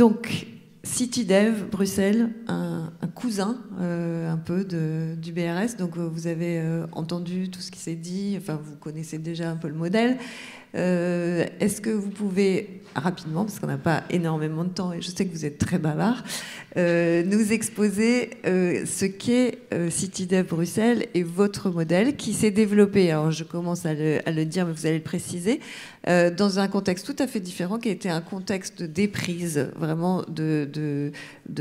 Donc, CityDev, Bruxelles, un cousin un peu du BRS. Donc, vous avez entendu tout ce qui s'est dit. Enfin, vous connaissez déjà un peu le modèle. Est-ce que vous pouvez, rapidement, parce qu'on n'a pas énormément de temps et je sais que vous êtes très bavard, nous exposer ce qu'est CityDev Bruxelles et votre modèle qui s'est développé, alors je commence à le dire, mais vous allez le préciser, dans un contexte tout à fait différent qui a été un contexte de déprise, vraiment de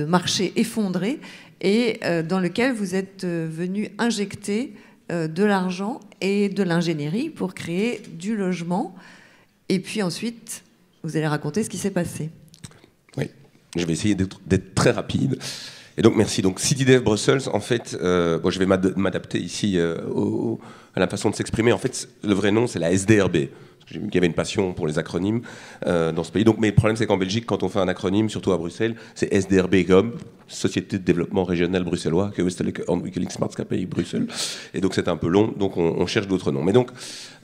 marché effondré, et dans lequel vous êtes venu injecter de l'argent et de l'ingénierie pour créer du logement. Et puis ensuite, vous allez raconter ce qui s'est passé. Oui, je vais essayer d'être très rapide. Et donc, merci. Donc, CityDev Brussels, en fait, bon, je vais m'adapter ici à la façon de s'exprimer. En fait, le vrai nom, c'est la SDRB. J'ai vu qu'il y avait une passion pour les acronymes dans ce pays. Donc, mais le problème, c'est qu'en Belgique, quand on fait un acronyme, surtout à Bruxelles, c'est SDRB comme Société de développement régional bruxellois, que Westelijk Ontwikkeling Maatschappij Bruxelles. Et donc, c'est un peu long, donc on cherche d'autres noms. Mais donc,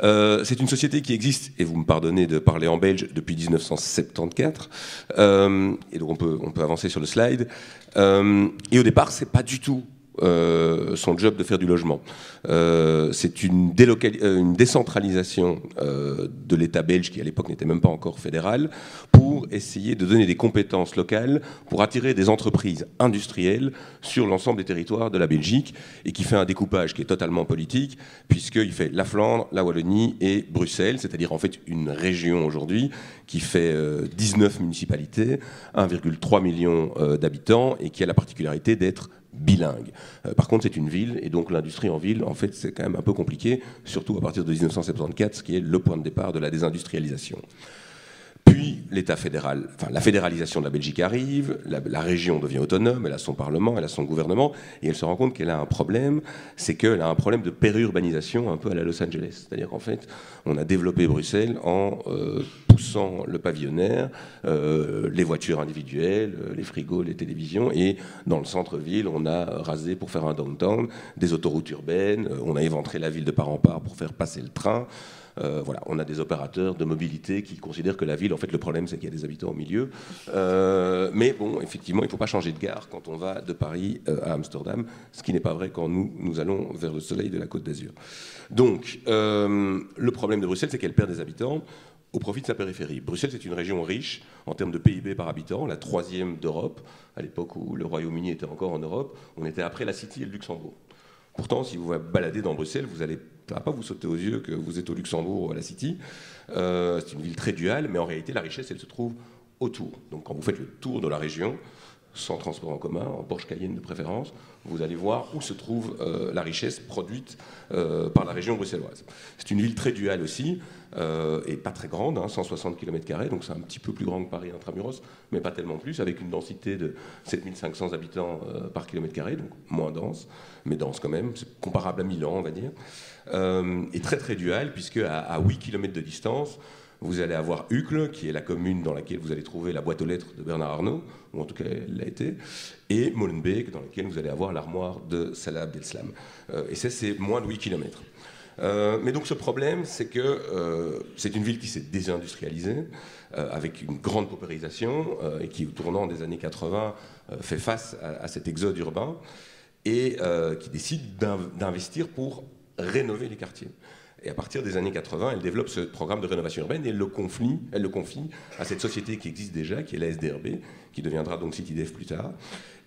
c'est une société qui existe, et vous me pardonnez de parler en belge, depuis 1974. Et donc, on peut avancer sur le slide. Et au départ, c'est pas du tout son job de faire du logement. C'est une décentralisation de l'État belge, qui à l'époque n'était même pas encore fédéral, pour essayer de donner des compétences locales pour attirer des entreprises industrielles sur l'ensemble des territoires de la Belgique, et qui fait un découpage qui est totalement politique, puisqu'il fait la Flandre, la Wallonie et Bruxelles, c'est-à-dire en fait une région aujourd'hui qui fait 19 municipalités, 1,3 million d'habitants, et qui a la particularité d'être bilingue. Par contre, c'est une ville, et donc l'industrie en ville, en fait, c'est quand même un peu compliqué, surtout à partir de 1974, ce qui est le point de départ de la désindustrialisation. Puis l'État fédéral, enfin la fédéralisation de la Belgique arrive, la région devient autonome, elle a son parlement, elle a son gouvernement, et elle se rend compte qu'elle a un problème, c'est qu'elle a un problème de périurbanisation un peu à la Los Angeles. C'est-à-dire qu'en fait, on a développé Bruxelles en poussant le pavillonnaire, les voitures individuelles, les frigos, les télévisions, et dans le centre-ville, on a rasé pour faire un downtown, des autoroutes urbaines, on a éventré la ville de part en part pour faire passer le train. Voilà, on a des opérateurs de mobilité qui considèrent que la ville, en fait, le problème, c'est qu'il y a des habitants au milieu. Mais bon, effectivement, il ne faut pas changer de gare quand on va de Paris à Amsterdam, ce qui n'est pas vrai quand nous allons vers le soleil de la Côte d'Azur. Donc, le problème de Bruxelles, c'est qu'elle perd des habitants au profit de sa périphérie. Bruxelles, c'est une région riche en termes de PIB par habitant, la 3e d'Europe. À l'époque où le Royaume-Uni était encore en Europe, on était après la City et le Luxembourg. Pourtant, si vous vous baladez dans Bruxelles, ça ne va pas vous sauter aux yeux que vous êtes au Luxembourg ou à la City. C'est une ville très duale, mais en réalité, la richesse, elle se trouve autour. Donc, quand vous faites le tour de la région, sans transport en commun, en Porsche Cayenne de préférence, vous allez voir où se trouve la richesse produite par la région bruxelloise. C'est une ville très duale aussi, et pas très grande, 160 km², donc c'est un petit peu plus grand que Paris intramuros, mais pas tellement plus, avec une densité de 7500 habitants par km², donc moins dense, mais dense quand même, c'est comparable à Milan, on va dire, et très très duale, puisque à 8 km de distance, vous allez avoir Uccle, qui est la commune dans laquelle vous allez trouver la boîte aux lettres de Bernard Arnault, ou en tout cas elle l'a été, et Molenbeek, dans laquelle vous allez avoir l'armoire de Salah Abdeslam. Et ça, c'est moins de 8 km. Mais donc ce problème, c'est que c'est une ville qui s'est désindustrialisée, avec une grande paupérisation, et qui, au tournant des années 80, fait face à cet exode urbain, et qui décide d'investir pour rénover les quartiers. Et à partir des années 80, elle développe ce programme de rénovation urbaine et elle le confie à cette société qui existe déjà, qui est la SDRB, qui deviendra donc CityDev plus tard,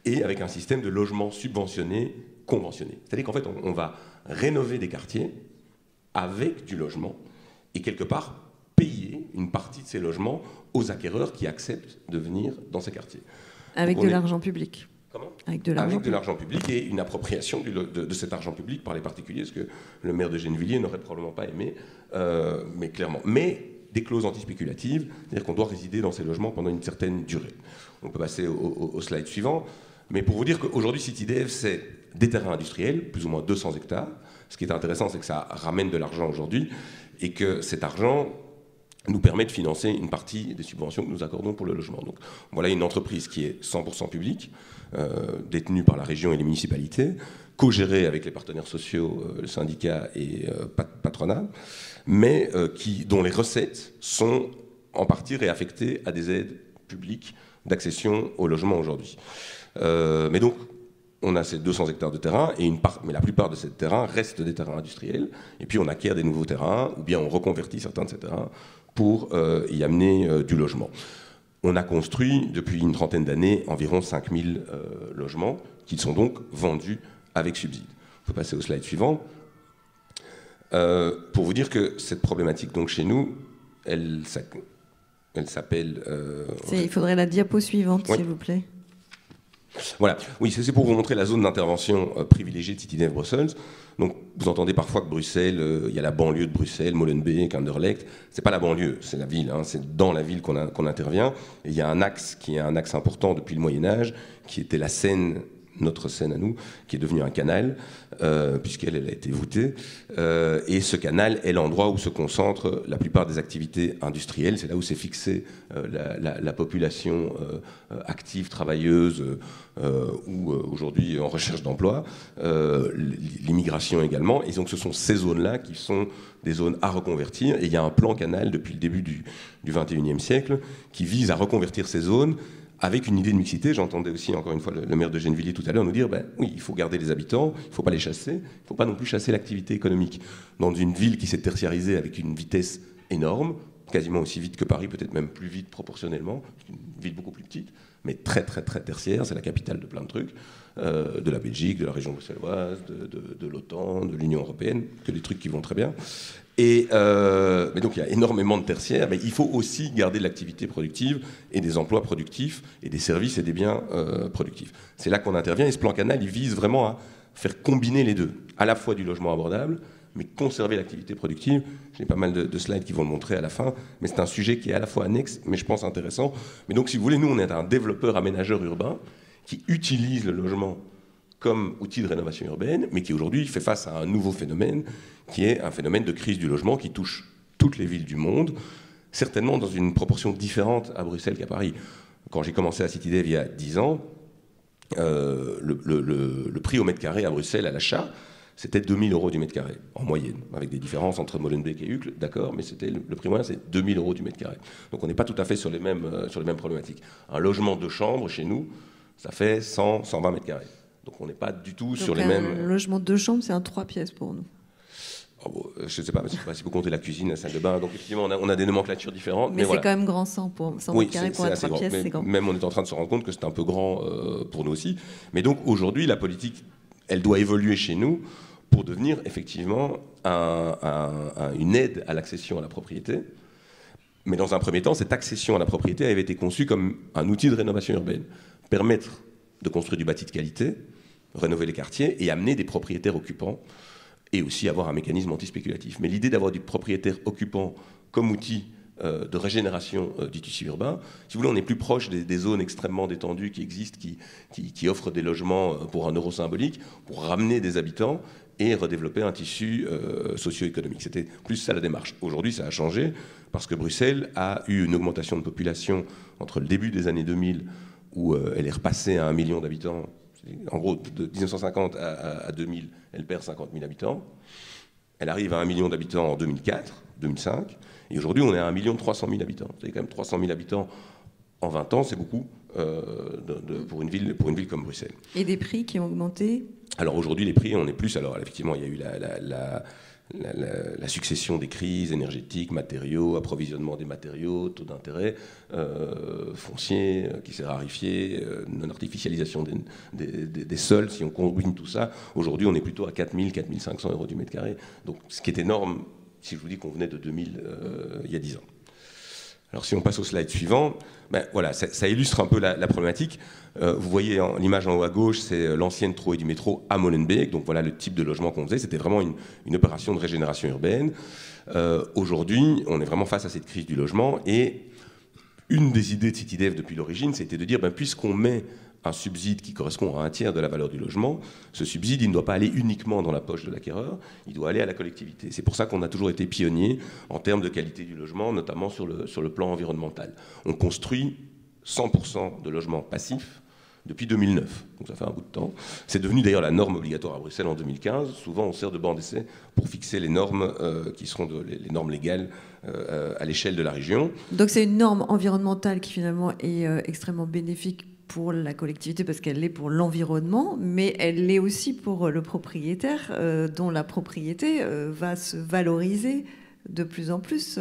et avec un système de logement subventionné, conventionné. C'est-à-dire qu'en fait, on va rénover des quartiers avec du logement et quelque part payer une partie de ces logements aux acquéreurs qui acceptent de venir dans ces quartiers. Avec de l'argent public. Comment ? Avec de l'argent public et une appropriation de cet argent public par les particuliers, ce que le maire de Gennevilliers n'aurait probablement pas aimé, mais clairement. Mais des clauses antispéculatives, c'est-à-dire qu'on doit résider dans ces logements pendant une certaine durée. On peut passer au slide suivant, mais pour vous dire qu'aujourd'hui, CityDev, c'est des terrains industriels, plus ou moins 200 hectares. Ce qui est intéressant, c'est que ça ramène de l'argent aujourd'hui et que cet argent nous permet de financer une partie des subventions que nous accordons pour le logement. Donc voilà une entreprise qui est 100% publique, détenue par la région et les municipalités, co-gérée avec les partenaires sociaux, le syndicat et patronat, mais dont les recettes sont en partie réaffectées à des aides publiques d'accession au logement aujourd'hui. Mais donc, on a ces 200 hectares de terrain, mais la plupart de ces terrains restent des terrains industriels, et puis on acquiert des nouveaux terrains, ou bien on reconvertit certains de ces terrains pour y amener du logement. On a construit, depuis une trentaine d'années, environ 5000 logements, qui sont donc vendus avec subside. On peut passer au slide suivant. Pour vous dire que cette problématique, donc chez nous, elle s'appelle... Il faudrait la diapo suivante, oui. S'il vous plaît. Voilà, oui, c'est pour vous montrer la zone d'intervention privilégiée de CityDev Brussels. Donc, vous entendez parfois que Bruxelles, il y a la banlieue de Bruxelles, Molenbeek, Anderlecht. C'est pas la banlieue, c'est la ville. Hein, c'est dans la ville qu'on intervient. Et il y a un axe qui est un axe important depuis le Moyen Âge, qui était la Seine, notre Seine à nous, qui est devenue un canal, puisqu'elle a été voûtée. Et ce canal est l'endroit où se concentrent la plupart des activités industrielles. C'est là où s'est fixée la population active, travailleuse, ou aujourd'hui en recherche d'emploi, l'immigration également. Et donc ce sont ces zones-là qui sont des zones à reconvertir. Et il y a un plan canal depuis le début du XXIe siècle qui vise à reconvertir ces zones avec une idée de mixité. J'entendais aussi, encore une fois, le maire de Gennevilliers tout à l'heure nous dire oui, il faut garder les habitants, il ne faut pas les chasser, il ne faut pas non plus chasser l'activité économique. Dans une ville qui s'est tertiarisée avec une vitesse énorme, quasiment aussi vite que Paris, peut-être même plus vite proportionnellement, une ville beaucoup plus petite, mais très très très tertiaire, c'est la capitale de plein de trucs, de la Belgique, de la région bruxelloise, de l'OTAN, de l'Union européenne, que des trucs qui vont très bien. Mais donc il y a énormément de tertiaires, mais il faut aussi garder de l'activité productive et des emplois productifs et des services et des biens productifs. C'est là qu'on intervient, et ce plan canal, il vise vraiment à faire combiner les deux, à la fois du logement abordable, mais conserver l'activité productive. J'ai pas mal de slides qui vont le montrer à la fin, mais c'est un sujet qui est à la fois annexe, mais je pense intéressant. Mais donc si vous voulez, nous on est un développeur aménageur urbain qui utilise le logement comme outil de rénovation urbaine, mais qui aujourd'hui fait face à un nouveau phénomène, qui est un phénomène de crise du logement qui touche toutes les villes du monde, certainement dans une proportion différente à Bruxelles qu'à Paris. Quand j'ai commencé à CityDev il y a 10 ans, le prix au mètre carré à Bruxelles à l'achat, c'était 2000 € du mètre carré, en moyenne, avec des différences entre Molenbeek et Uccle, d'accord, mais c'était le prix moyen, c'est 2000 € du mètre carré. Donc on n'est pas tout à fait sur les mêmes problématiques. Un logement de chambre, chez nous, ça fait 100, 120 mètres carrés. Donc on n'est pas du tout sur les mêmes... Un logement de chambre, c'est un 3 pièces pour nous. Oh bon, je ne sais pas si vous comptez la cuisine, la salle de bain. Donc effectivement, on a des nomenclatures différentes. Mais c'est voilà. quand même grand 100 mètres carrés pour un 3 pièces, c'est grand. Même on est en train de se rendre compte que c'est un peu grand pour nous aussi. Mais donc aujourd'hui, la politique, elle doit évoluer chez nous pour devenir effectivement une aide à l'accession à la propriété. Mais dans un premier temps, cette accession à la propriété avait été conçue comme un outil de rénovation urbaine. Permettre de construire du bâti de qualité, rénover les quartiers et amener des propriétaires occupants, et aussi avoir un mécanisme antispéculatif. Mais l'idée d'avoir du propriétaire occupant comme outil de régénération du tissu urbain, si vous voulez, on est plus proche des zones extrêmement détendues qui existent, qui offrent des logements pour un euro symbolique, pour ramener des habitants et redévelopper un tissu socio-économique. C'était plus ça la démarche. Aujourd'hui, ça a changé, parce que Bruxelles a eu une augmentation de population entre le début des années 2000, où elle est repassée à 1 million d'habitants. En gros, de 1950 à 2000, elle perd 50 000 habitants. Elle arrive à 1 million d'habitants en 2004, 2005. Et aujourd'hui, on est à 1 300 000 habitants. C'est quand même 300 000 habitants en 20 ans, c'est beaucoup pour une ville comme Bruxelles. Et des prix qui ont augmenté ? Alors aujourd'hui, les prix, on est plus... Alors effectivement, il y a eu la succession des crises énergétiques, matériaux, approvisionnement des matériaux, taux d'intérêt, foncier qui s'est raréfié, non-artificialisation des sols. Si on combine tout ça, aujourd'hui on est plutôt à 4 000, 4 500 € du mètre carré. Donc, ce qui est énorme, si je vous dis qu'on venait de 2000 il y a 10 ans. Alors si on passe au slide suivant, voilà, ça illustre un peu la problématique. Vous voyez l'image en haut à gauche, c'est l'ancienne Troë du métro à Molenbeek. Donc voilà le type de logement qu'on faisait. C'était vraiment une opération de régénération urbaine. Aujourd'hui, on est vraiment face à cette crise du logement. Et une des idées de CityDev depuis l'origine, c'était de dire, puisqu'on met un subside qui correspond à 1/3 de la valeur du logement, ce subside, il ne doit pas aller uniquement dans la poche de l'acquéreur, il doit aller à la collectivité. C'est pour ça qu'on a toujours été pionnier en termes de qualité du logement, notamment sur le plan environnemental. On construit 100% de logements passifs depuis 2009, donc ça fait un bout de temps. C'est devenu d'ailleurs la norme obligatoire à Bruxelles en 2015. Souvent, on sert de banc d'essai pour fixer les normes qui seront les normes légales à l'échelle de la région. Donc c'est une norme environnementale qui finalement est extrêmement bénéfique pour la collectivité parce qu'elle l'est pour l'environnement, mais elle l'est aussi pour le propriétaire dont la propriété va se valoriser de plus en plus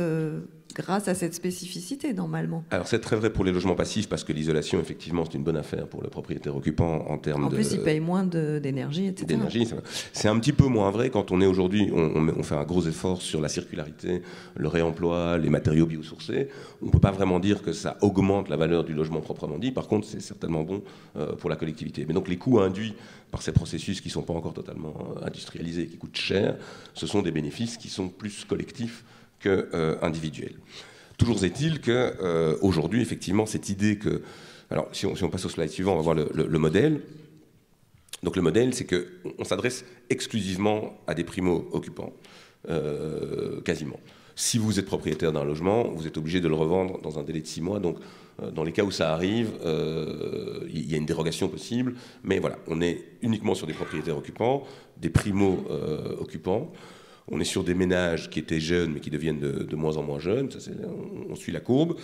grâce à cette spécificité, normalement. Alors c'est très vrai pour les logements passifs, parce que l'isolation, effectivement, c'est une bonne affaire pour le propriétaire occupant en termes de... En plus, il paye moins d'énergie, etc. D'énergie, c'est un petit peu moins vrai quand on est aujourd'hui, on fait un gros effort sur la circularité, le réemploi, les matériaux biosourcés. On ne peut pas vraiment dire que ça augmente la valeur du logement proprement dit. Par contre, c'est certainement bon pour la collectivité. Mais donc les coûts induits par ces processus qui ne sont pas encore totalement industrialisés, qui coûtent cher, ce sont des bénéfices qui sont plus collectifs qu'individuel. Toujours est-il qu'aujourd'hui, effectivement, cette idée que... Alors, si on passe au slide suivant, on va voir le modèle. Donc le modèle, c'est qu'on s'adresse exclusivement à des primo-occupants, quasiment. Si vous êtes propriétaire d'un logement, vous êtes obligé de le revendre dans un délai de 6 mois. Donc, dans les cas où ça arrive, il y a une dérogation possible. Mais voilà, on est uniquement sur des propriétaires occupants, des primo-occupants. On est sur des ménages qui étaient jeunes, mais qui deviennent de moins en moins jeunes. Ça, on suit la courbe.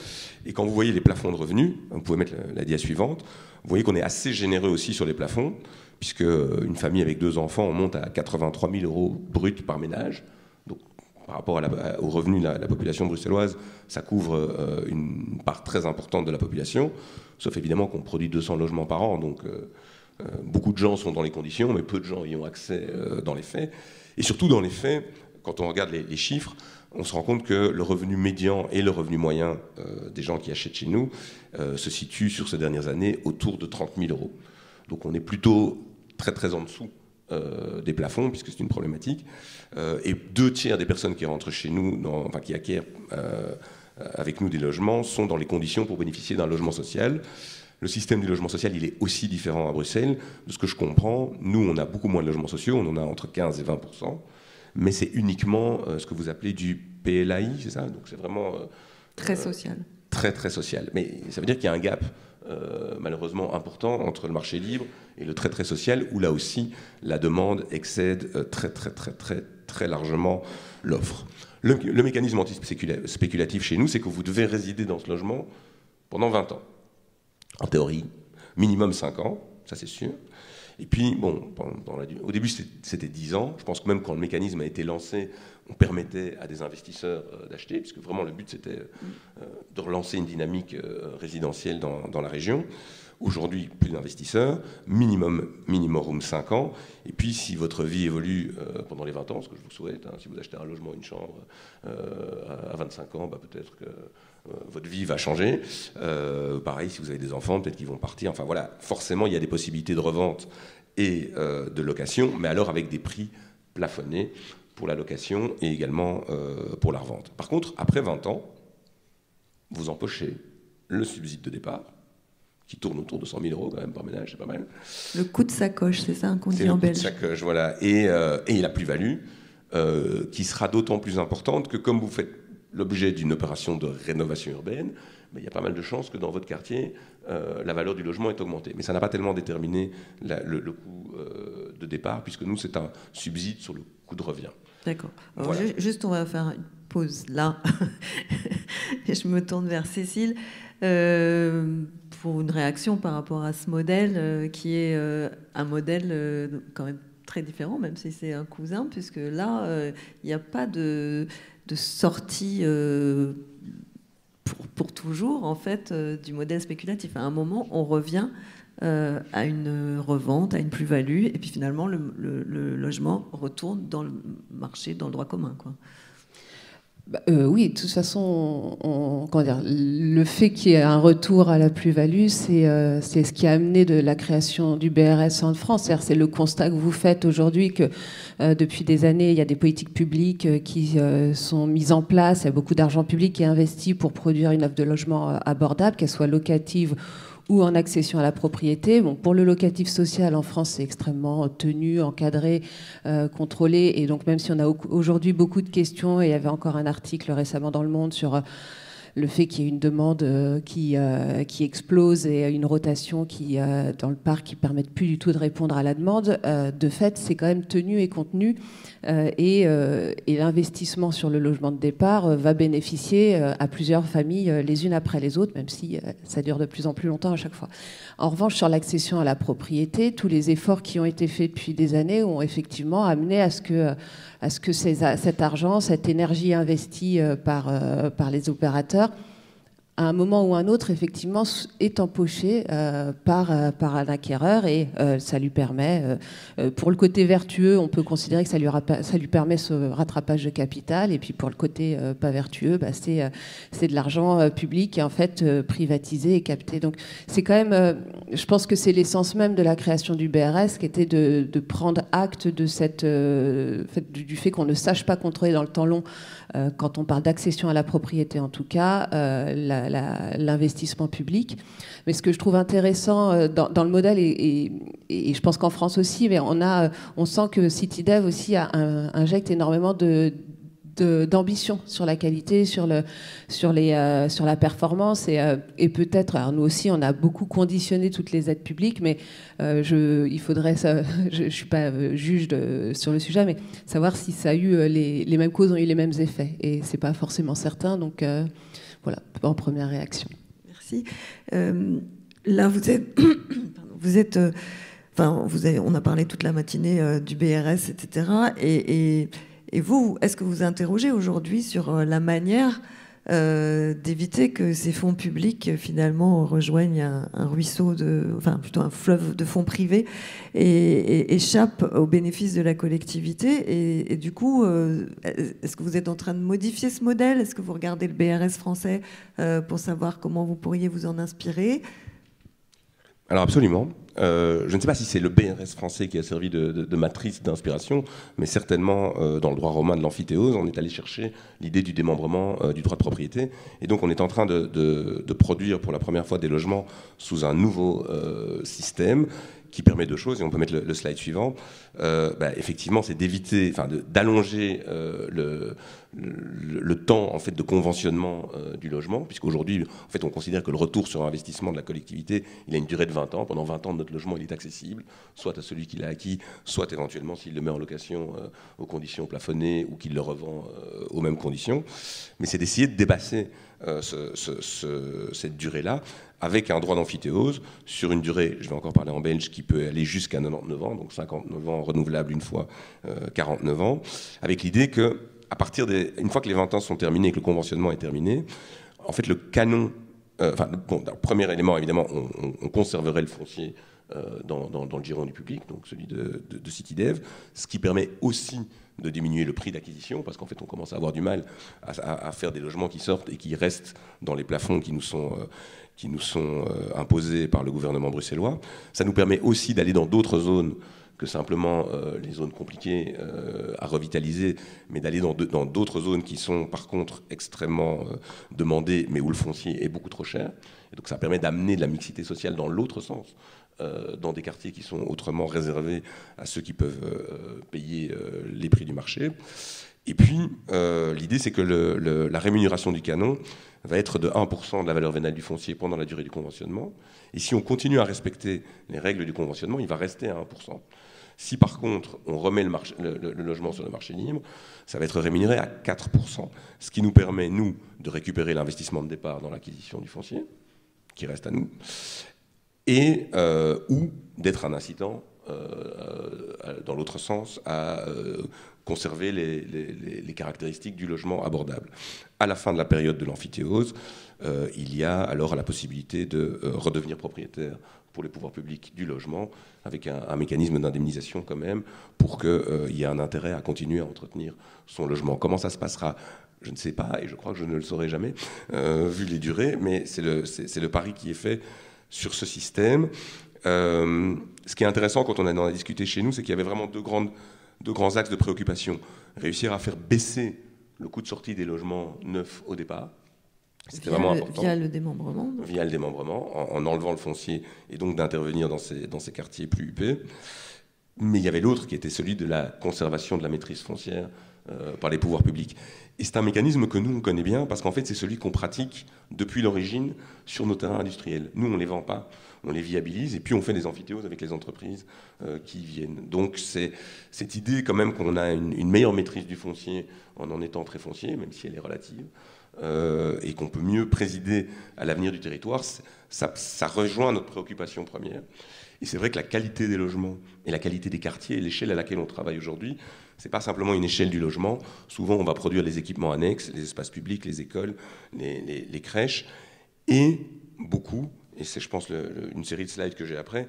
Et quand vous voyez les plafonds de revenus, vous pouvez mettre la dia suivante, vous voyez qu'on est assez généreux aussi sur les plafonds, puisque une famille avec 2 enfants, on monte à 83 000 € bruts par ménage. Donc, par rapport aux revenus de la population bruxelloise, ça couvre une part très importante de la population, sauf évidemment qu'on produit 200 logements par an. Donc, beaucoup de gens sont dans les conditions, mais peu de gens y ont accès dans les faits. Et surtout, dans les faits, quand on regarde les chiffres, on se rend compte que le revenu médian et le revenu moyen des gens qui achètent chez nous se situent sur ces dernières années autour de 30 000 €. Donc on est plutôt très très en dessous des plafonds, puisque c'est une problématique. Et 2 tiers des personnes qui rentrent chez nous, qui acquièrent avec nous des logements, sont dans les conditions pour bénéficier d'un logement social. Le système du logement social, il est aussi différent à Bruxelles. De ce que je comprends, nous, on a beaucoup moins de logements sociaux, on en a entre 15 et 20%, mais c'est uniquement ce que vous appelez du PLAI, c'est ça? Donc c'est vraiment... très social. Très, très social. Mais ça veut dire qu'il y a un gap, malheureusement, important entre le marché libre et le très, très social, où là aussi, la demande excède très, très, très, très, très largement l'offre. Le mécanisme anti-spéculatif chez nous, c'est que vous devez résider dans ce logement pendant 20 ans. En théorie, minimum 5 ans, ça c'est sûr. Et puis, bon, au début c'était 10 ans. Je pense que même quand le mécanisme a été lancé, on permettait à des investisseurs d'acheter, puisque vraiment le but c'était de relancer une dynamique résidentielle dans la région. Aujourd'hui, plus d'investisseurs, minimum 5 ans. Et puis, si votre vie évolue pendant les 20 ans, ce que je vous souhaite, si vous achetez un logement, une chambre à 25 ans, peut-être que votre vie va changer. Pareil, si vous avez des enfants, peut-être qu'ils vont partir. Enfin voilà, forcément, il y a des possibilités de revente et de location, mais alors avec des prix plafonnés pour la location et également pour la revente. Par contre, après 20 ans, vous empochez le subside de départ, qui tourne autour de 100 000 € quand même par ménage, c'est pas mal. Le coup de sacoche, c'est ça qu'on dit en belge. C'est le coup de sacoche, voilà. Et la plus-value, qui sera d'autant plus importante que comme vous faites l'objet d'une opération de rénovation urbaine, il y a pas mal de chances que dans votre quartier, la valeur du logement est augmentée. Mais ça n'a pas tellement déterminé le coût de départ, puisque nous, c'est un subside sur le coût de revient. D'accord. Voilà. Juste, on va faire une pause là. Et je me tourne vers Cécile pour une réaction par rapport à ce modèle qui est un modèle quand même très différent, même si c'est un cousin, puisque là, il n'y a pas de sortie pour toujours, en fait, du modèle spéculatif. À un moment, on revient à une revente, à une plus-value, et puis finalement, le logement retourne dans le marché, dans le droit commun, quoi. Oui, de toute façon, le fait qu'il y ait un retour à la plus-value, c'est ce qui a amené de la création du BRS en France. C'est le constat que vous faites aujourd'hui que depuis des années, il y a des politiques publiques qui sont mises en place, il y a beaucoup d'argent public qui est investi pour produire une offre de logement abordable, qu'elle soit locative ou en accession à la propriété. Bon, pour le locatif social, en France, c'est extrêmement tenu, encadré, contrôlé. Et donc, même si on a aujourd'hui beaucoup de questions, et il y avait encore un article récemment dans Le Monde sur le fait qu'il y ait une demande qui explose et une rotation dans le parc qui ne permettent plus du tout de répondre à la demande, de fait, c'est quand même tenu et contenu. Et l'investissement sur le logement de départ va bénéficier à plusieurs familles les unes après les autres, même si ça dure de plus en plus longtemps à chaque fois. En revanche, sur l'accession à la propriété, tous les efforts qui ont été faits depuis des années ont effectivement amené à ce que cet argent, cette énergie investie par les opérateurs, à un moment ou un autre, effectivement, est empoché par un acquéreur et ça lui permet, pour le côté vertueux, on peut considérer que ça lui permet ce rattrapage de capital, et puis pour le côté pas vertueux, c'est de l'argent public et en fait privatisé et capté. Donc c'est quand même, je pense que c'est l'essence même de la création du BRS, qui était de prendre acte de du fait qu'on ne sache pas contrôler dans le temps long, quand on parle d'accession à la propriété en tout cas, l'investissement public. Mais ce que je trouve intéressant dans le modèle, et je pense qu'en France aussi, mais on sent que CityDev aussi injecte énormément d'ambition sur la qualité, sur la performance, et peut-être, alors nous aussi on a beaucoup conditionné toutes les aides publiques, mais il faudrait, je suis pas juge sur le sujet, mais savoir si ça a eu les mêmes causes ont eu les mêmes effets, et c'est pas forcément certain. Donc voilà, en première réaction. Merci. Là vous êtes on a parlé toute la matinée du BRS, etc. Et vous, est-ce que vous interrogez aujourd'hui sur la manière d'éviter que ces fonds publics finalement rejoignent un ruisseau, plutôt un fleuve de fonds privés et échappent au bénéfice de la collectivité, et du coup, est-ce que vous êtes en train de modifier ce modèle? Est-ce que vous regardez le BRS français pour savoir comment vous pourriez vous en inspirer? Alors absolument. Je ne sais pas si c'est le BRS français qui a servi de matrice d'inspiration, mais certainement dans le droit romain de l'amphithéose, on est allé chercher l'idée du démembrement du droit de propriété. Et donc on est en train de produire pour la première fois des logements sous un nouveau système qui permet deux choses, et on peut mettre le slide suivant. Effectivement, c'est d'éviter, d'allonger le temps en fait de conventionnement du logement, puisqu'aujourd'hui, en fait, on considère que le retour sur investissement de la collectivité, il a une durée de 20 ans. Pendant 20 ans, notre logement, il est accessible, soit à celui qui l'a acquis, soit éventuellement s'il le met en location aux conditions plafonnées ou qu'il le revend aux mêmes conditions. Mais c'est d'essayer de dépasser cette durée-là, avec un droit d'amphithéose sur une durée, je vais encore parler en belge, qui peut aller jusqu'à 99 ans, donc 59 ans renouvelables une fois, 49 ans, avec l'idée que, une fois que les 20 ans sont terminés et que le conventionnement est terminé, en fait le canon, premier élément évidemment, on conserverait le foncier dans le giron du public, donc celui de CityDev, ce qui permet aussi de diminuer le prix d'acquisition, parce qu'en fait on commence à avoir du mal à faire des logements qui sortent et qui restent dans les plafonds qui nous sont imposés par le gouvernement bruxellois. Ça nous permet aussi d'aller dans d'autres zones que simplement les zones compliquées à revitaliser, mais d'aller dans d'autres zones qui sont par contre extrêmement demandées, mais où le foncier est beaucoup trop cher. Et donc ça permet d'amener de la mixité sociale dans l'autre sens, dans des quartiers qui sont autrement réservés à ceux qui peuvent payer les prix du marché. Et puis, l'idée, c'est que la rémunération du canon va être de 1% de la valeur vénale du foncier pendant la durée du conventionnement. Et si on continue à respecter les règles du conventionnement, il va rester à 1%. Si par contre, on remet le logement sur le marché libre, ça va être rémunéré à 4%. Ce qui nous permet, nous, de récupérer l'investissement de départ dans l'acquisition du foncier, qui reste à nous, et ou d'être un incitant, dans l'autre sens, à conserver les caractéristiques du logement abordable. À la fin de la période de l'amphithéose, il y a alors la possibilité de redevenir propriétaire pour les pouvoirs publics du logement, avec un mécanisme d'indemnisation quand même, pour qu'il y ait un intérêt à continuer à entretenir son logement. Comment ça se passera ? Je ne sais pas, et je crois que je ne le saurai jamais, vu les durées, mais c'est le pari qui est fait sur ce système. Ce qui est intéressant quand on en a discuté chez nous, c'est qu'il y avait vraiment deux grands axes de préoccupation. Réussir à faire baisser le coût de sortie des logements neufs au départ. C'était vraiment important. Via le démembrement. Via le démembrement, en enlevant le foncier, et donc d'intervenir dans ces quartiers plus huppés. Mais il y avait l'autre qui était celui de la conservation de la maîtrise foncière par les pouvoirs publics. Et c'est un mécanisme que nous, on connaît bien, parce qu'en fait, c'est celui qu'on pratique depuis l'origine sur nos terrains industriels. Nous, on ne les vend pas, on les viabilise, et puis on fait des amphithéoses avec les entreprises qui y viennent. Donc, c'est cette idée quand même qu'on a une meilleure maîtrise du foncier en étant très foncier, même si elle est relative, et qu'on peut mieux présider à l'avenir du territoire, ça rejoint notre préoccupation première. Et c'est vrai que la qualité des logements et la qualité des quartiers et l'échelle à laquelle on travaille aujourd'hui, c'est pas simplement une échelle du logement. Souvent, on va produire les équipements annexes, les espaces publics, les écoles, les crèches, et beaucoup, et c'est je pense une série de slides que j'ai après,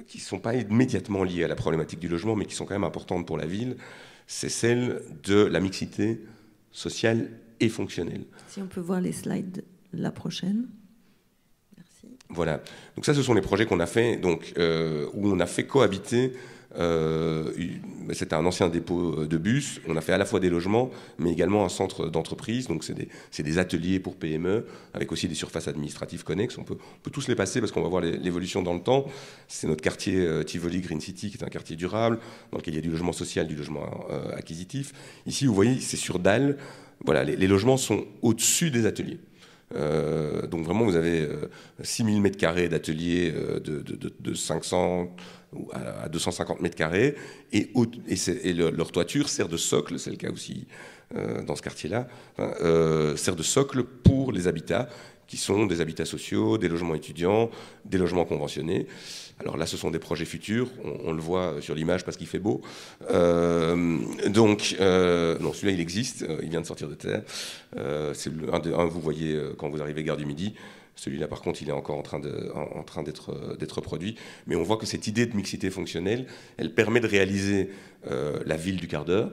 qui ne sont pas immédiatement liées à la problématique du logement, mais qui sont quand même importantes pour la ville, c'est celle de la mixité sociale et fonctionnelle. Si on peut voir les slides la prochaine. Voilà. Donc ça, ce sont les projets qu'on a fait, donc, où on a fait cohabiter. C'était un ancien dépôt de bus. On a fait à la fois des logements, mais également un centre d'entreprise. Donc c'est des ateliers pour PME, avec aussi des surfaces administratives connexes. On peut tous les passer parce qu'on va voir l'évolution dans le temps. C'est notre quartier Tivoli Green City, qui est un quartier durable, dans lequel il y a du logement social, du logement acquisitif. Ici, vous voyez, c'est sur dalles. Voilà, les logements sont au-dessus des ateliers. Donc vraiment, vous avez 6000 m² d'ateliers de 500 à 250 m², et leur toiture sert de socle, c'est le cas aussi dans ce quartier-là, sert de socle pour les habitats, qui sont des habitats sociaux, des logements étudiants, des logements conventionnés. Alors là, ce sont des projets futurs, on le voit sur l'image parce qu'il fait beau. Non, celui-là, il existe, il vient de sortir de terre. C'est un vous voyez quand vous arrivez gare du Midi. Celui-là, par contre, il est encore en train d'être produit. Mais on voit que cette idée de mixité fonctionnelle, elle permet de réaliser la ville du quart d'heure,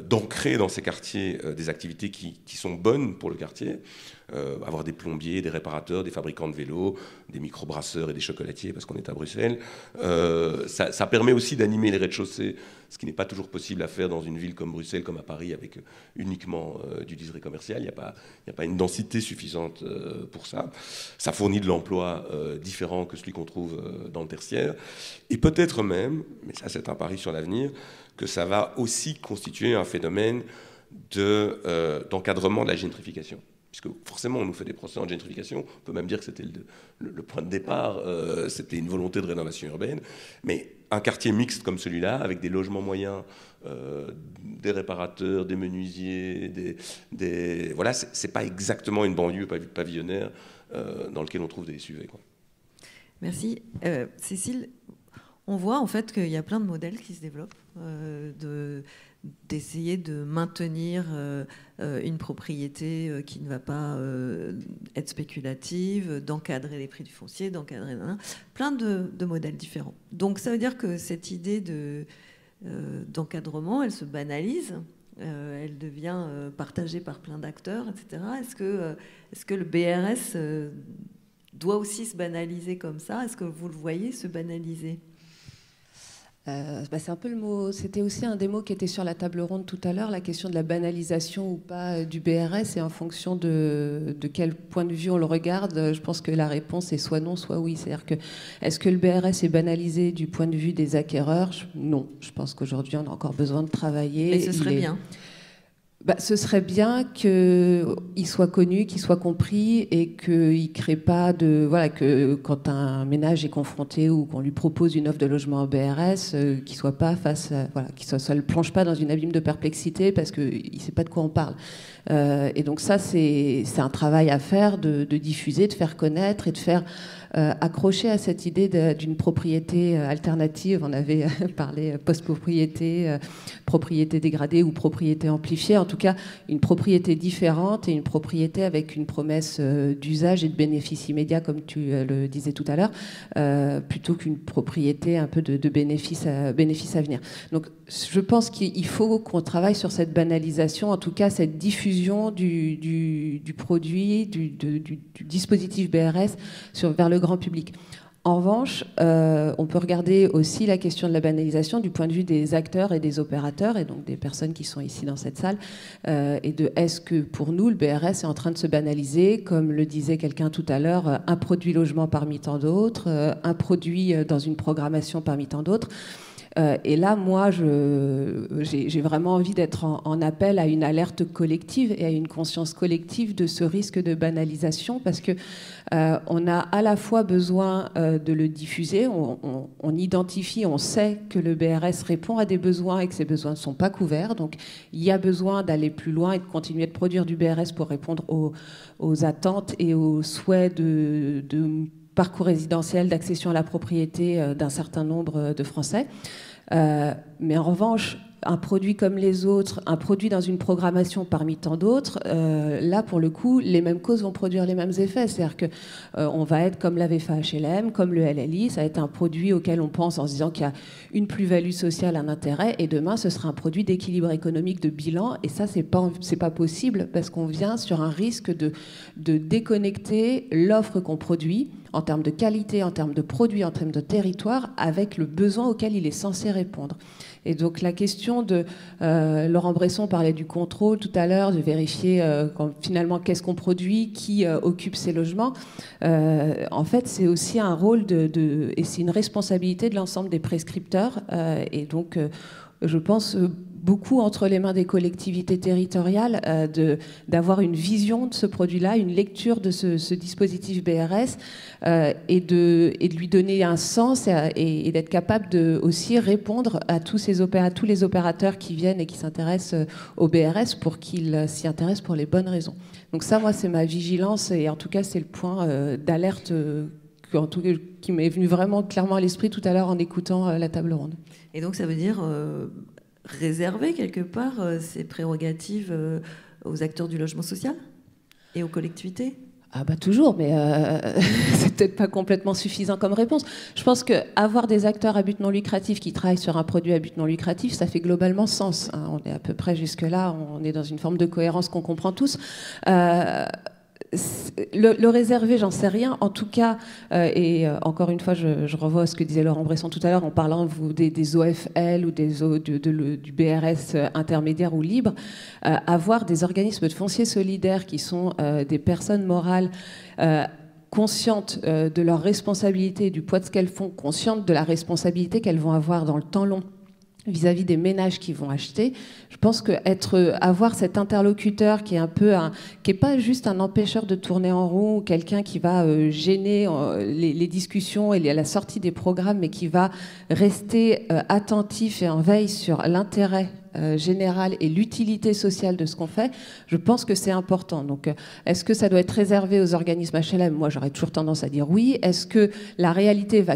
d'ancrer dans ces quartiers des activités qui sont bonnes pour le quartier, avoir des plombiers, des réparateurs, des fabricants de vélos, des microbrasseurs et des chocolatiers, parce qu'on est à Bruxelles. Ça permet aussi d'animer les rez-de-chaussée, ce qui n'est pas toujours possible à faire dans une ville comme Bruxelles, comme à Paris, avec uniquement du liseré commercial. Il n'y a pas une densité suffisante pour ça. Ça fournit de l'emploi différent que celui qu'on trouve dans le tertiaire. Et peut-être même, mais ça c'est un pari sur l'avenir, que ça va aussi constituer un phénomène d'encadrement de la gentrification. Puisque forcément, on nous fait des procès en gentrification. On peut même dire que c'était le point de départ, c'était une volonté de rénovation urbaine. Mais un quartier mixte comme celui-là, avec des logements moyens, des réparateurs, des menuisiers, voilà, c'est pas exactement une banlieue pavillonnaire dans laquelle on trouve des SUV, quoi. Merci. Cécile, on voit en fait qu'il y a plein de modèles qui se développent, d'essayer de maintenir une propriété qui ne va pas être spéculative, d'encadrer les prix du foncier, d'encadrer plein de modèles différents. Donc ça veut dire que cette idée d'encadrement, elle se banalise, elle devient partagée par plein d'acteurs, etc. Est-ce que le BRS doit aussi se banaliser comme ça? Est-ce que vous le voyez se banaliser? C'est un peu le mot. C'était aussi un des mots qui était sur la table ronde tout à l'heure, la question de la banalisation ou pas du BRS, et en fonction de quel point de vue on le regarde, je pense que la réponse est soit non, soit oui. C'est-à-dire que est-ce que le BRS est banalisé du point de vue des acquéreurs? Non. Je pense qu'aujourd'hui on a encore besoin de travailler. Mais ce serait bien. Ce serait bien qu'il soit connu, qu'il soit compris, et qu'il ne crée pas de... Voilà, que quand un ménage est confronté ou qu'on lui propose une offre de logement en BRS, qu'il ne soit pas face à... Voilà, qu'il ne plonge pas dans une abîme de perplexité parce qu'il ne sait pas de quoi on parle. Et donc ça, c'est un travail à faire, de diffuser, de faire connaître et de faire accrocher à cette idée d'une propriété alternative. On avait parlé post-propriété, propriété dégradée ou propriété amplifiée. En tout cas, une propriété différente et une propriété avec une promesse d'usage et de bénéfice immédiat, comme tu le disais tout à l'heure, plutôt qu'une propriété un peu de bénéfice à venir. Donc, je pense qu'il faut qu'on travaille sur cette banalisation, en tout cas cette diffusion du produit, du dispositif BRS vers le grand public. En revanche, on peut regarder aussi la question de la banalisation du point de vue des acteurs et des opérateurs, et donc des personnes qui sont ici dans cette salle, et de est-ce que pour nous, le BRS est en train de se banaliser, comme le disait quelqu'un tout à l'heure, un produit logement parmi tant d'autres, un produit dans une programmation parmi tant d'autres. Et là, moi, j'ai vraiment envie d'être en appel à une alerte collective et à une conscience collective de ce risque de banalisation, parce que on a à la fois besoin de le diffuser, on identifie, on sait que le BRS répond à des besoins et que ces besoins ne sont pas couverts, donc il y a besoin d'aller plus loin et de continuer de produire du BRS pour répondre aux attentes et aux souhaits de parcours résidentiel, d'accession à la propriété d'un certain nombre de Français. Mais en revanche, un produit comme les autres, un produit dans une programmation parmi tant d'autres, là, pour le coup, les mêmes causes vont produire les mêmes effets. C'est-à-dire qu'on va être comme la VFA HLM, comme le LLI, ça va être un produit auquel on pense en se disant qu'il y a une plus-value sociale, un intérêt, et demain, ce sera un produit d'équilibre économique de bilan, et ça, c'est pas possible, parce qu'on vient sur un risque de déconnecter l'offre qu'on produit, en termes de qualité, en termes de produits, en termes de territoire, avec le besoin auquel il est censé répondre. Et donc la question de... Laurent Bresson parlait du contrôle tout à l'heure, de vérifier finalement qu'est-ce qu'on produit, qui occupe ces logements. En fait, c'est aussi un rôle et c'est une responsabilité de l'ensemble des prescripteurs. Et donc, je pense... beaucoup entre les mains des collectivités territoriales, d'avoir une vision de ce produit-là, une lecture de ce dispositif BRS, et de lui donner un sens et d'être capable de aussi répondre à tous les opérateurs qui viennent et qui s'intéressent au BRS pour qu'ils s'y intéressent pour les bonnes raisons. Donc ça, moi, c'est ma vigilance, et en tout cas, c'est le point d'alerte qui m'est venu vraiment clairement à l'esprit tout à l'heure en écoutant la table ronde. Et donc ça veut dire... réserver quelque part ces prérogatives aux acteurs du logement social et aux collectivités? Ah bah toujours, mais c'est peut-être pas complètement suffisant comme réponse. Je pense qu'avoir des acteurs à but non lucratif qui travaillent sur un produit à but non lucratif, ça fait globalement sens. Hein. On est à peu près jusque-là, on est dans une forme de cohérence qu'on comprend tous. Le réserver, j'en sais rien. En tout cas, encore une fois, je revois à ce que disait Laurent Bresson tout à l'heure en parlant des OFL ou du BRS intermédiaire ou libre. Avoir des organismes de foncier solidaire qui sont des personnes morales conscientes de leurs responsabilités, du poids de ce qu'elles font, conscientes de la responsabilité qu'elles vont avoir dans le temps long vis-à-vis des ménages qui vont acheter. Je pense que avoir cet interlocuteur qui est pas juste un empêcheur de tourner en rond, ou quelqu'un qui va gêner les discussions et la sortie des programmes, mais qui va rester attentif et en veille sur l'intérêt général et l'utilité sociale de ce qu'on fait, je pense que c'est important. Donc, est-ce que ça doit être réservé aux organismes HLM? Moi, j'aurais toujours tendance à dire oui. Est-ce que la réalité va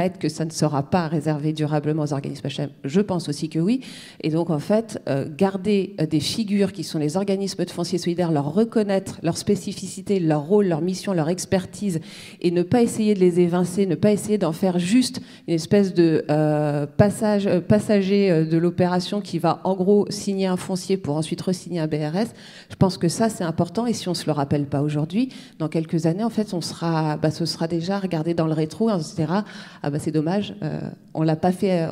être que ça ne sera pas réservé durablement aux organismes HLM? Je pense aussi que oui. Et donc, en fait, garder des figures qui sont les organismes de foncier solidaire, leur reconnaître leur spécificité, leur rôle, leur mission, leur expertise, et ne pas essayer de les évincer, ne pas essayer d'en faire juste une espèce de passager de l'opération qui va en gros signer un foncier pour ensuite re-signer un BRS. Je pense que ça, c'est important, et si on ne se le rappelle pas aujourd'hui, dans quelques années, en fait, ce sera déjà regardé dans le rétro et on se dira « Ah bah c'est dommage, on l'a pas fait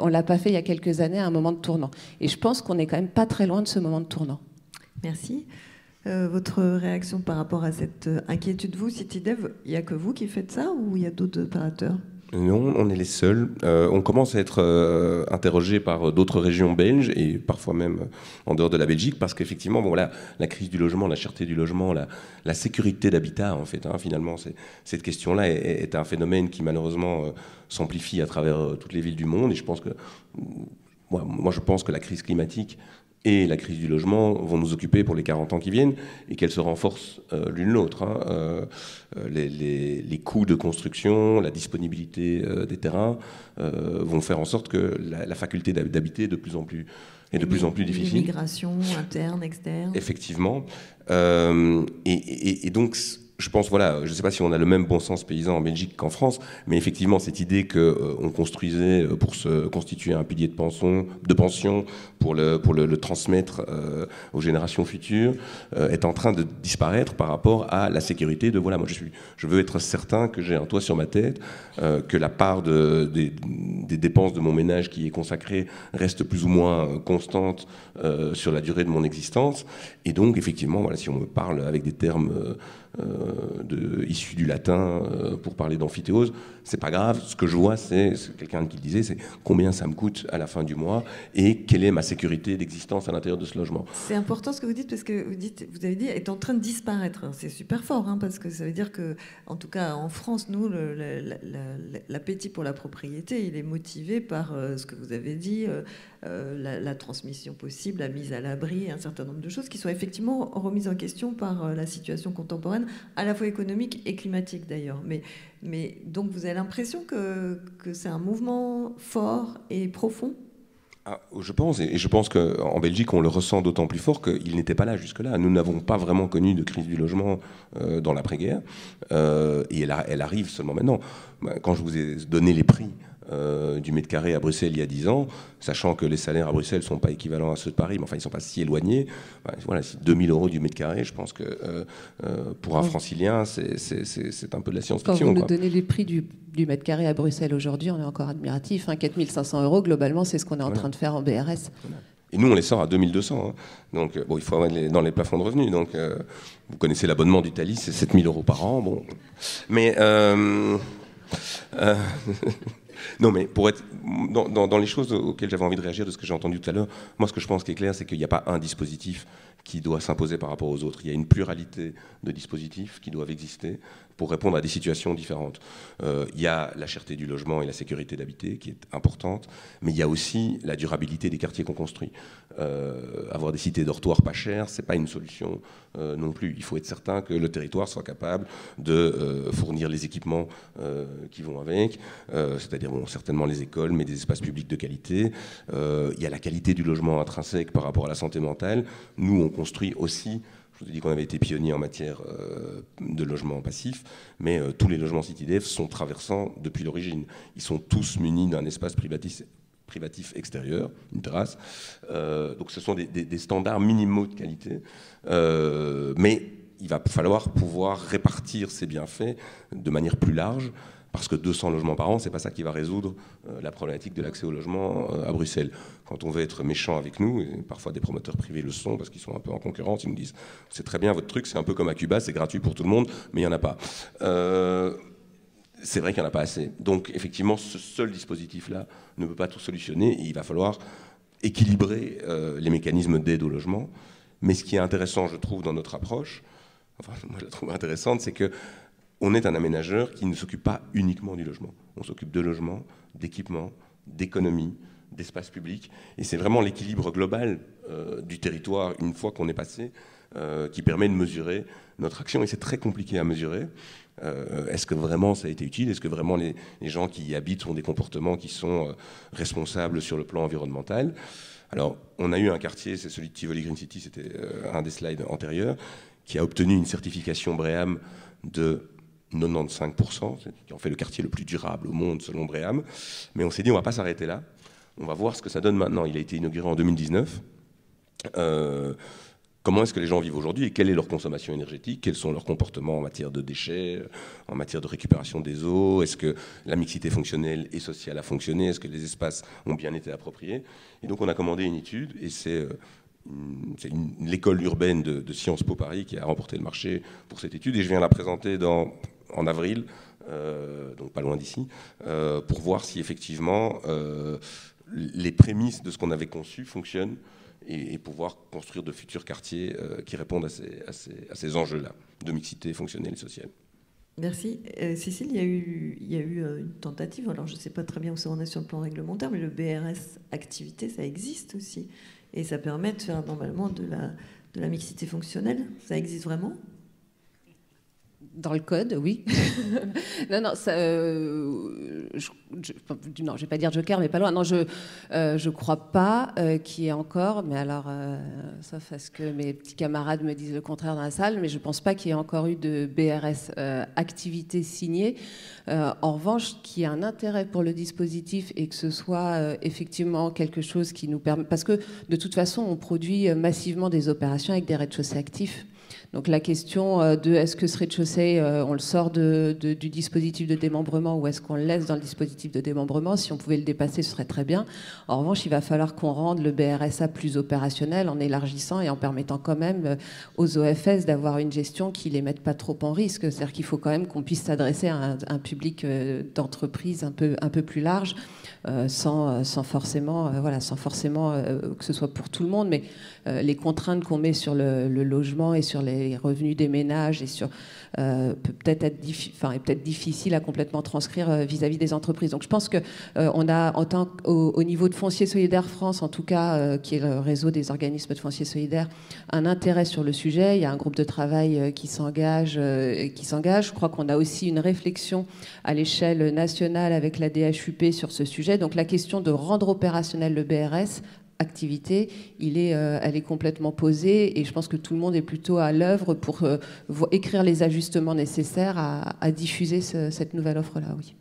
il y a quelques années à un moment de tournant ». Et je pense qu'on n'est quand même pas très loin de ce moment de tournant. Merci. Votre réaction par rapport à cette inquiétude, vous, CityDev, il n'y a que vous qui faites ça ou il y a d'autres opérateurs ? Non, on est les seuls. On commence à être interrogé par d'autres régions belges et parfois même en dehors de la Belgique, parce qu'effectivement, bon, la crise du logement, la cherté du logement, la sécurité d'habitat, en fait, hein, finalement, cette question-là est un phénomène qui malheureusement s'amplifie à travers toutes les villes du monde. Et je pense que moi, je pense que la crise climatique et la crise du logement vont nous occuper pour les 40 ans qui viennent, et qu'elles se renforcent l'une l'autre. Hein. Les coûts de construction, la disponibilité des terrains vont faire en sorte que la faculté d'habiter est de plus en plus difficile. L'immigration interne, externe. Effectivement. Et donc, je pense, voilà, je ne sais pas si on a le même bon sens paysan en Belgique qu'en France, mais effectivement, cette idée qu'on construisait pour se constituer un pilier de pension pour le transmettre aux générations futures est en train de disparaître par rapport à la sécurité de, voilà, moi je veux être certain que j'ai un toit sur ma tête, que la part des des dépenses de mon ménage qui est consacrée reste plus ou moins constante sur la durée de mon existence. Et donc, effectivement, voilà, si on me parle avec des termes issus du latin pour parler d'amphithéose, c'est pas grave. Ce que je vois, c'est quelqu'un qui le disait, c'est combien ça me coûte à la fin du mois et quelle est ma sécurité d'existence à l'intérieur de ce logement. C'est important ce que vous dites, parce que vous avez dit est en train de disparaître. C'est super fort, hein, parce que ça veut dire que, en tout cas en France, nous, l'appétit pour la propriété, il est motivé par ce que vous avez dit, la transmission possible, la mise à l'abri, un certain nombre de choses qui sont effectivement remises en question par la situation contemporaine, à la fois économique et climatique d'ailleurs. Mais donc vous avez l'impression que c'est un mouvement fort et profond? Je pense, et je pense qu'en Belgique, on le ressent d'autant plus fort qu'il n'était pas là jusque-là. Nous n'avons pas vraiment connu de crise du logement dans l'après-guerre, et elle arrive seulement maintenant. Quand je vous ai donné les prix du mètre carré à Bruxelles il y a 10 ans, sachant que les salaires à Bruxelles ne sont pas équivalents à ceux de Paris, mais enfin ils ne sont pas si éloignés. Voilà, c'est 2000 € du mètre carré, je pense que pour un francilien, c'est un peu de la science-fiction. Quand vous nous donnez les prix du mètre carré à Bruxelles aujourd'hui, on est encore admiratif. 4 500 € globalement, c'est ce qu'on est en train de faire en BRS. Voilà. Et nous, on les sort à 2200. Hein. Donc, bon, il faut avoir dans les plafonds de revenus. Donc, vous connaissez l'abonnement d'Italie, c'est 7000 € par an. Bon. Mais... non, mais pour être dans les choses auxquelles j'avais envie de réagir de ce que j'ai entendu tout à l'heure, moi, ce que je pense qui est clair, c'est qu'il n'y a pas un dispositif qui doit s'imposer par rapport aux autres. Il y a une pluralité de dispositifs qui doivent exister pour répondre à des situations différentes. Il y a la cherté du logement et la sécurité d'habiter qui est importante, mais il y a aussi la durabilité des quartiers qu'on construit. Avoir des cités dortoirs pas chères, c'est pas une solution non plus. Il faut être certain que le territoire soit capable de fournir les équipements qui vont avec, c'est-à-dire certainement les écoles, mais des espaces publics de qualité. Il y a la qualité du logement intrinsèque par rapport à la santé mentale. Nous, on construit aussi. Je vous ai dit qu'on avait été pionnier en matière de logement passif, mais tous les logements CityDev sont traversants depuis l'origine. Ils sont tous munis d'un espace privatif extérieur, une terrasse. Donc ce sont des standards minimaux de qualité. Mais il va falloir pouvoir répartir ces bienfaits de manière plus large, parce que 200 logements par an, c'est pas ça qui va résoudre la problématique de l'accès au logement à Bruxelles. Quand on veut être méchant avec nous, et parfois des promoteurs privés le sont parce qu'ils sont un peu en concurrence, ils nous disent c'est très bien votre truc, c'est un peu comme à Cuba, c'est gratuit pour tout le monde, mais il n'y en a pas. C'est vrai qu'il n'y en a pas assez. Donc effectivement, ce seul dispositif-là ne peut pas tout solutionner, et il va falloir équilibrer les mécanismes d'aide au logement. Mais ce qui est intéressant, je trouve, dans notre approche, enfin moi je la trouve intéressante, c'est que on est un aménageur qui ne s'occupe pas uniquement du logement. On s'occupe de logement, d'équipement, d'économie, d'espace public. Et c'est vraiment l'équilibre global du territoire, une fois qu'on est passé, qui permet de mesurer notre action. Et c'est très compliqué à mesurer. Est-ce que vraiment ça a été utile? Est-ce que vraiment les gens qui y habitent ont des comportements qui sont responsables sur le plan environnemental? Alors, on a eu un quartier, c'est celui de Tivoli Green City, c'était un des slides antérieurs, qui a obtenu une certification BREEAM de 95%, qui en fait le quartier le plus durable au monde selon BREEAM. Mais on s'est dit, on ne va pas s'arrêter là. On va voir ce que ça donne maintenant. Il a été inauguré en 2019. Comment est-ce que les gens vivent aujourd'hui et quelle est leur consommation énergétique? Quels sont leurs comportements en matière de déchets, en matière de récupération des eaux? Est-ce que la mixité fonctionnelle et sociale a fonctionné? Est-ce que les espaces ont bien été appropriés? Et donc on a commandé une étude, et c'est l'école urbaine de Sciences Po Paris qui a remporté le marché pour cette étude, et je viens la présenter en avril, donc pas loin d'ici, pour voir si effectivement les prémices de ce qu'on avait conçu fonctionnent, et pouvoir construire de futurs quartiers qui répondent à ces enjeux-là, de mixité fonctionnelle et sociale. Merci. Cécile, il y a eu une tentative, alors je ne sais pas très bien où ça en est sur le plan réglementaire, mais le BRS activité, ça existe aussi. Et ça permet de faire normalement de la mixité fonctionnelle. Ça existe vraiment ? Dans le code, oui. non, ça, non, je vais pas dire joker, mais pas loin. Non, je crois pas qu'il y ait encore, mais alors, sauf à ce que mes petits camarades me disent le contraire dans la salle, mais je pense pas qu'il y ait encore eu de BRS activité signée. En revanche, qu'il y ait un intérêt pour le dispositif et que ce soit effectivement quelque chose qui nous permet, parce que de toute façon, on produit massivement des opérations avec des rez-de-chaussée actifs. Donc la question de est-ce que ce rez-de-chaussée, on le sort du dispositif de démembrement ou est-ce qu'on le laisse dans le dispositif de démembrement, si on pouvait le dépasser, ce serait très bien. En revanche, il va falloir qu'on rende le BRSA plus opérationnel en élargissant et en permettant quand même aux OFS d'avoir une gestion qui les mette pas trop en risque. C'est-à-dire qu'il faut quand même qu'on puisse s'adresser à un public d'entreprise un peu plus large, sans forcément que ce soit pour tout le monde, mais les contraintes qu'on met sur le logement et sur les revenus des ménages et sur peut peut-être être difficile à complètement transcrire vis-à-vis des entreprises. Donc je pense que on a au niveau de Foncier Solidaire France, en tout cas, qui est le réseau des organismes de foncier solidaire, un intérêt sur le sujet. Il y a un groupe de travail qui s'engage. Je crois qu'on a aussi une réflexion à l'échelle nationale avec la DHUP sur ce sujet. Donc la question de rendre opérationnel le BRS activité, elle est complètement posée et je pense que tout le monde est plutôt à l'œuvre pour écrire les ajustements nécessaires à diffuser cette nouvelle offre-là. Oui.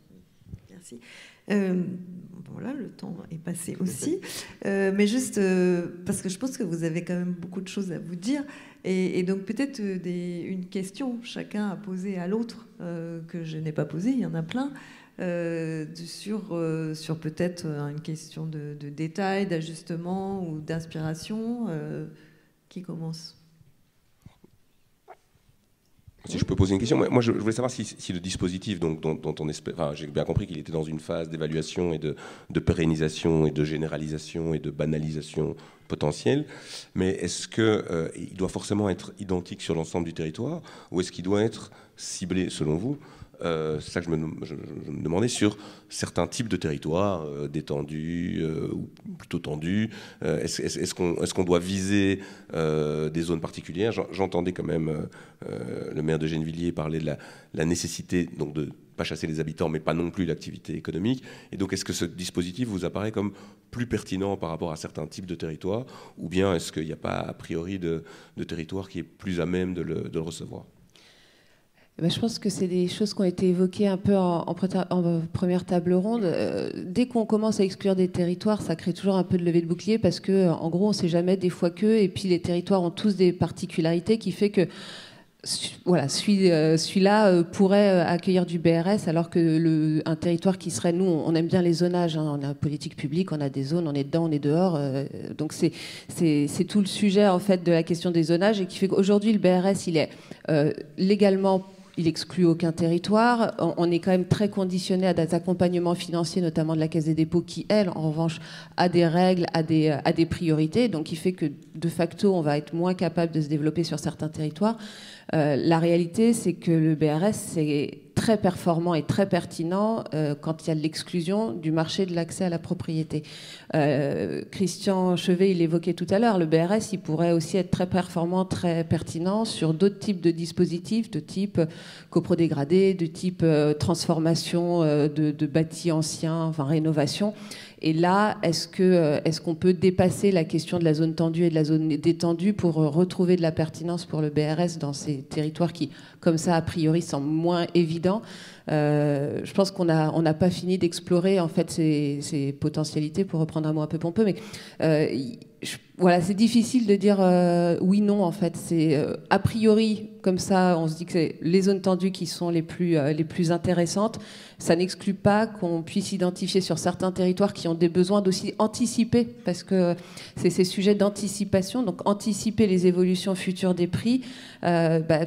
Merci. Voilà, le temps est passé aussi. Mais juste parce que je pense que vous avez quand même beaucoup de choses à vous dire et donc peut-être une question chacun a posée à l'autre que je n'ai pas posée, il y en a plein. Sur peut-être une question de détail, d'ajustement ou d'inspiration. Qui commence ? Si je peux poser une question, moi je voulais savoir si le dispositif dont on espère, enfin, j'ai bien compris qu'il était dans une phase d'évaluation et de pérennisation et de généralisation et de banalisation potentielle, mais est-ce qu'il doit forcément être identique sur l'ensemble du territoire ou est-ce qu'il doit être ciblé selon vous? C'est ça que je me demandais sur certains types de territoires détendus ou plutôt tendus. Est-ce qu'on doit viser des zones particulières? J'entendais quand même le maire de Gennevilliers parler de la nécessité donc de pas chasser les habitants, mais pas non plus l'activité économique. Et donc, est-ce que ce dispositif vous apparaît comme plus pertinent par rapport à certains types de territoires, ou bien est-ce qu'il n'y a pas a priori de territoire qui est plus à même de le recevoir? Je pense que c'est des choses qui ont été évoquées un peu en première table ronde. Dès qu'on commence à exclure des territoires, ça crée toujours un peu de levée de bouclier parce que, en gros, on ne sait jamais des fois que, et puis les territoires ont tous des particularités qui fait que voilà, celui-là pourrait accueillir du BRS alors que un territoire qui serait, nous, on aime bien les zonages, hein, on a une politique publique, on a des zones, on est dedans, on est dehors. Donc c'est tout le sujet en fait de la question des zonages et qui fait qu'aujourd'hui le BRS, il est légalement. Il exclut aucun territoire. On est quand même très conditionné à des accompagnements financiers, notamment de la Caisse des dépôts, qui, elle, en revanche, a des règles, a des priorités. Donc, il fait que, de facto, on va être moins capable de se développer sur certains territoires. La réalité, c'est que le BRS, c'est très performant et très pertinent quand il y a de l'exclusion du marché de l'accès à la propriété. Christian Chevet, il évoquait tout à l'heure, le BRS, il pourrait aussi être très performant, très pertinent sur d'autres types de dispositifs, de type coprodégradé, de type transformation de bâtis anciens, enfin rénovation. Et là, est-ce qu'on peut dépasser la question de la zone tendue et de la zone détendue pour retrouver de la pertinence pour le BRS dans ces territoires qui, comme ça, a priori, semblent moins évidents? Je pense qu'on n'a pas fini d'explorer en fait ces potentialités, pour reprendre un mot un peu pompeux, mais voilà, c'est difficile de dire oui, non, en fait. C'est a priori, comme ça, on se dit que c'est les zones tendues qui sont les plus intéressantes. Ça n'exclut pas qu'on puisse identifier sur certains territoires qui ont des besoins d'aussi anticiper, parce que c'est ces sujets d'anticipation, donc anticiper les évolutions futures des prix,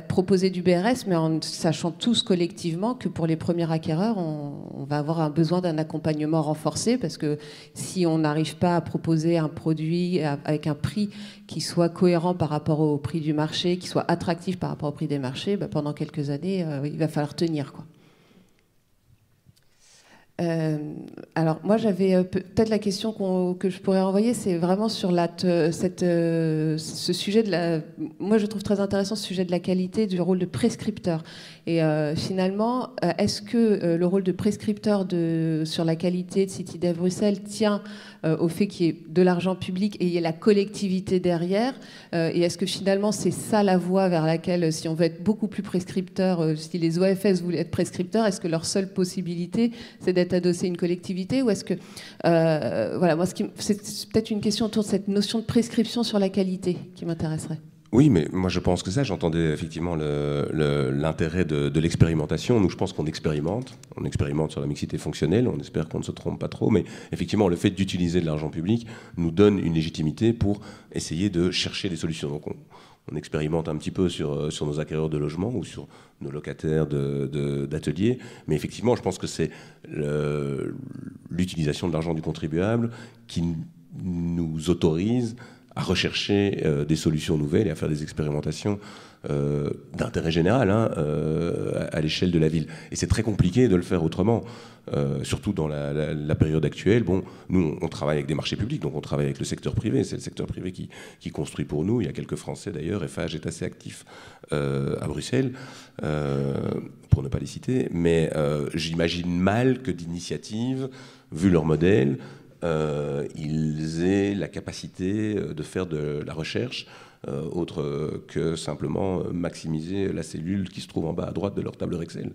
proposer du BRS, mais en sachant tous collectivement que pour les premiers acquéreurs, on va avoir un besoin d'un accompagnement renforcé, parce que si on n'arrive pas à proposer un produit avec un prix qui soit cohérent par rapport au prix du marché, qui soit attractif par rapport au prix des marchés, pendant quelques années, il va falloir tenir, quoi. Alors moi j'avais peut-être la question que je pourrais renvoyer, c'est vraiment sur ce sujet de la. Moi je trouve très intéressant ce sujet de la qualité, du rôle de prescripteur. Et finalement, est-ce que le rôle de prescripteur sur la qualité de CityDev Bruxelles tient au fait qu'il y ait de l'argent public et il y ait la collectivité derrière, et est-ce que finalement c'est ça la voie vers laquelle, si on veut être beaucoup plus prescripteur, si les OFS voulaient être prescripteurs, est-ce que leur seule possibilité c'est d'être adossé à une collectivité, ou est-ce que voilà, moi c'est peut-être une question autour de cette notion de prescription sur la qualité qui m'intéresserait. Oui, mais moi je pense que ça, j'entendais effectivement l'intérêt de l'expérimentation. Nous, je pense qu'on expérimente. On expérimente sur la mixité fonctionnelle, on espère qu'on ne se trompe pas trop, mais effectivement, le fait d'utiliser de l'argent public nous donne une légitimité pour essayer de chercher des solutions. Donc on expérimente un petit peu sur nos acquéreurs de logements ou sur nos locataires d'ateliers, mais effectivement, je pense que c'est l'utilisation de l'argent du contribuable qui nous autorise à rechercher des solutions nouvelles et à faire des expérimentations d'intérêt général à l'échelle de la ville. Et c'est très compliqué de le faire autrement, surtout dans la période actuelle. Bon, nous, on travaille avec des marchés publics, donc on travaille avec le secteur privé. C'est le secteur privé qui construit pour nous. Il y a quelques Français d'ailleurs. FH est assez actif à Bruxelles, pour ne pas les citer. Mais j'imagine mal que d'initiatives, vu leur modèle, ils aient la capacité de faire de la recherche autre que simplement maximiser la cellule qui se trouve en bas à droite de leur tableur Excel.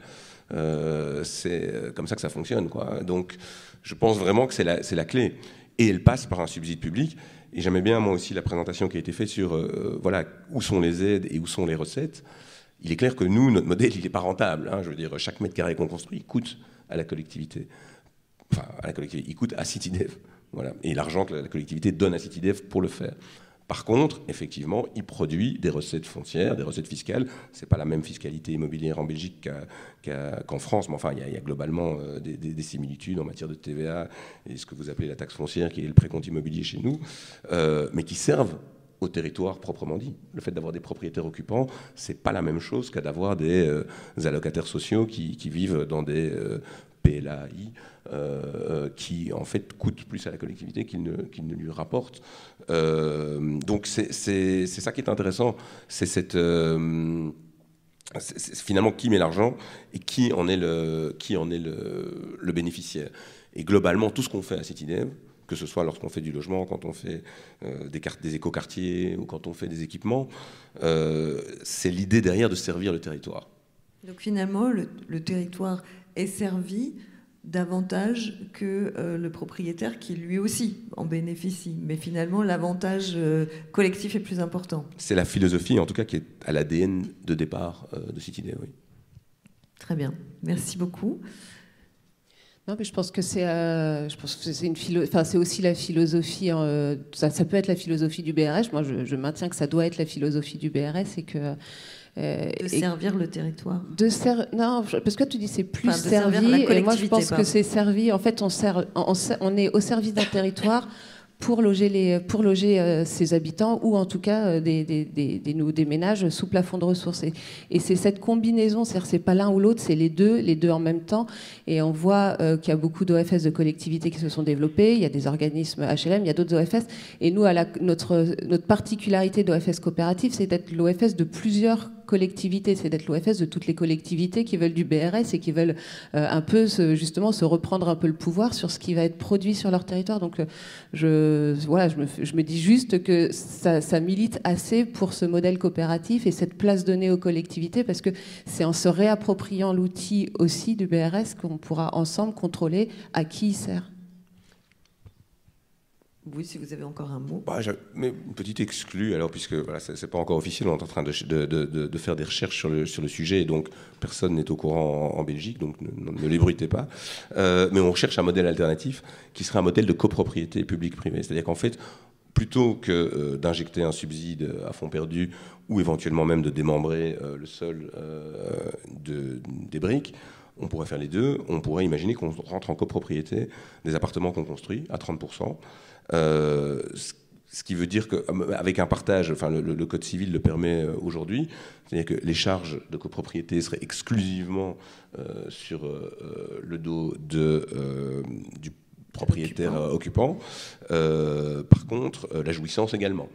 C'est comme ça que ça fonctionne, quoi. Donc je pense vraiment que c'est la clé. Et elle passe par un subside public. Et j'aimais bien, moi aussi, la présentation qui a été faite sur voilà, où sont les aides et où sont les recettes. Il est clair que nous, notre modèle, il n'est pas rentable. Hein. Je veux dire, chaque mètre carré qu'on construit coûte à la collectivité. Enfin, à la collectivité, il coûte à CityDev. Voilà. Et l'argent que la collectivité donne à CityDev pour le faire. Par contre, effectivement, il produit des recettes foncières, des recettes fiscales. Ce n'est pas la même fiscalité immobilière en Belgique qu'en France, mais enfin, il y a globalement des similitudes en matière de TVA et ce que vous appelez la taxe foncière, qui est le précompte immobilier chez nous, mais qui servent au territoire proprement dit. Le fait d'avoir des propriétaires occupants, c'est pas la même chose qu'à d'avoir des allocataires sociaux qui vivent dans des PLAI qui en fait coûtent plus à la collectivité qu'ils ne lui rapportent. Donc c'est ça qui est intéressant, c'est cette finalement qui met l'argent et qui en est le bénéficiaire. Et globalement, tout ce qu'on fait à CityDev, que ce soit lorsqu'on fait du logement, quand on fait des écoquartiers ou quand on fait des équipements, c'est l'idée derrière de servir le territoire. Donc finalement, le territoire est servi davantage que le propriétaire qui lui aussi en bénéficie. Mais finalement, l'avantage collectif est plus important. C'est la philosophie, en tout cas, qui est à l'ADN de départ de CityDev, oui. Très bien, merci beaucoup. Non, mais je pense que c'est c'est aussi la philosophie. Ça peut être la philosophie du BRS. Moi, je maintiens que ça doit être la philosophie du BRS et que de servir le territoire. Non, parce que tu dis c'est plus servi. Et moi, je pense que c'est servi. En fait, on est au service d'un territoire pour loger ses habitants ou en tout cas des ménages sous plafond de ressources. Et c'est cette combinaison, c'est-à-dire c'est pas l'un ou l'autre, c'est les deux en même temps. Et on voit qu'il y a beaucoup d'OFS de collectivités qui se sont développées, il y a des organismes HLM, il y a d'autres OFS. Et nous, notre particularité d'OFS coopérative, c'est d'être l'OFS de plusieurs collectivités, c'est d'être l'OFS de toutes les collectivités qui veulent du BRS et qui veulent un peu justement se reprendre un peu le pouvoir sur ce qui va être produit sur leur territoire. Donc je me dis juste que ça milite assez pour ce modèle coopératif et cette place donnée aux collectivités, parce que c'est en se réappropriant l'outil aussi du BRS qu'on pourra ensemble contrôler à qui il sert. Oui, si vous avez encore un mot. Mais une petite exclue, alors, puisque voilà, c'est pas encore officiel, on est en train de faire des recherches sur le sujet, et donc personne n'est au courant en Belgique, donc ne l'ébruitez pas. Mais on recherche un modèle alternatif qui serait un modèle de copropriété publique-privée. C'est-à-dire qu'en fait, plutôt que d'injecter un subside à fond perdu ou éventuellement même de démembrer le sol des briques, on pourrait faire les deux. On pourrait imaginer qu'on rentre en copropriété des appartements qu'on construit à 30%. Ce qui veut dire qu'avec un partage, enfin le Code civil le permet aujourd'hui, c'est-à-dire que les charges de copropriété seraient exclusivement sur le dos du propriétaire occupant. Par contre, la jouissance également.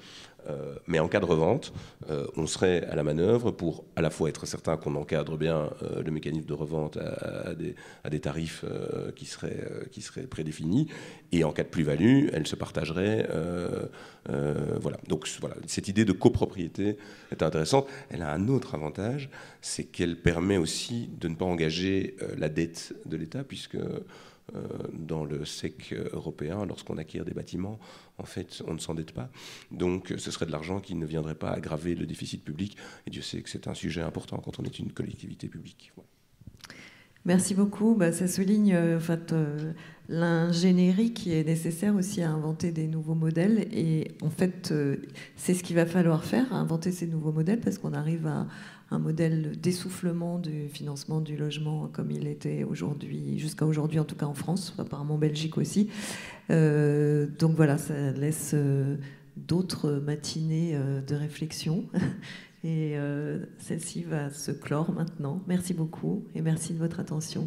Mais en cas de revente, on serait à la manœuvre pour à la fois être certain qu'on encadre bien le mécanisme de revente à des tarifs qui seraient prédéfinis, et en cas de plus-value, elle se partagerait. Voilà. Donc voilà, cette idée de copropriété est intéressante. Elle a un autre avantage, c'est qu'elle permet aussi de ne pas engager la dette de l'État, puisque dans le SEC européen, lorsqu'on acquiert des bâtiments, en fait, on ne s'endette pas. Donc, ce serait de l'argent qui ne viendrait pas aggraver le déficit public. Et Dieu sait que c'est un sujet important quand on est une collectivité publique. Voilà. Merci beaucoup. Ça souligne en fait, l'ingénierie qui est nécessaire aussi à inventer des nouveaux modèles. Et en fait, c'est ce qu'il va falloir faire, inventer ces nouveaux modèles, parce qu'on arrive à un modèle d'essoufflement du financement du logement comme il était aujourd'hui, jusqu'à aujourd'hui en tout cas en France, apparemment en Belgique aussi. Donc voilà, ça laisse d'autres matinées de réflexion. Et celle-ci va se clore maintenant. Merci beaucoup et merci de votre attention.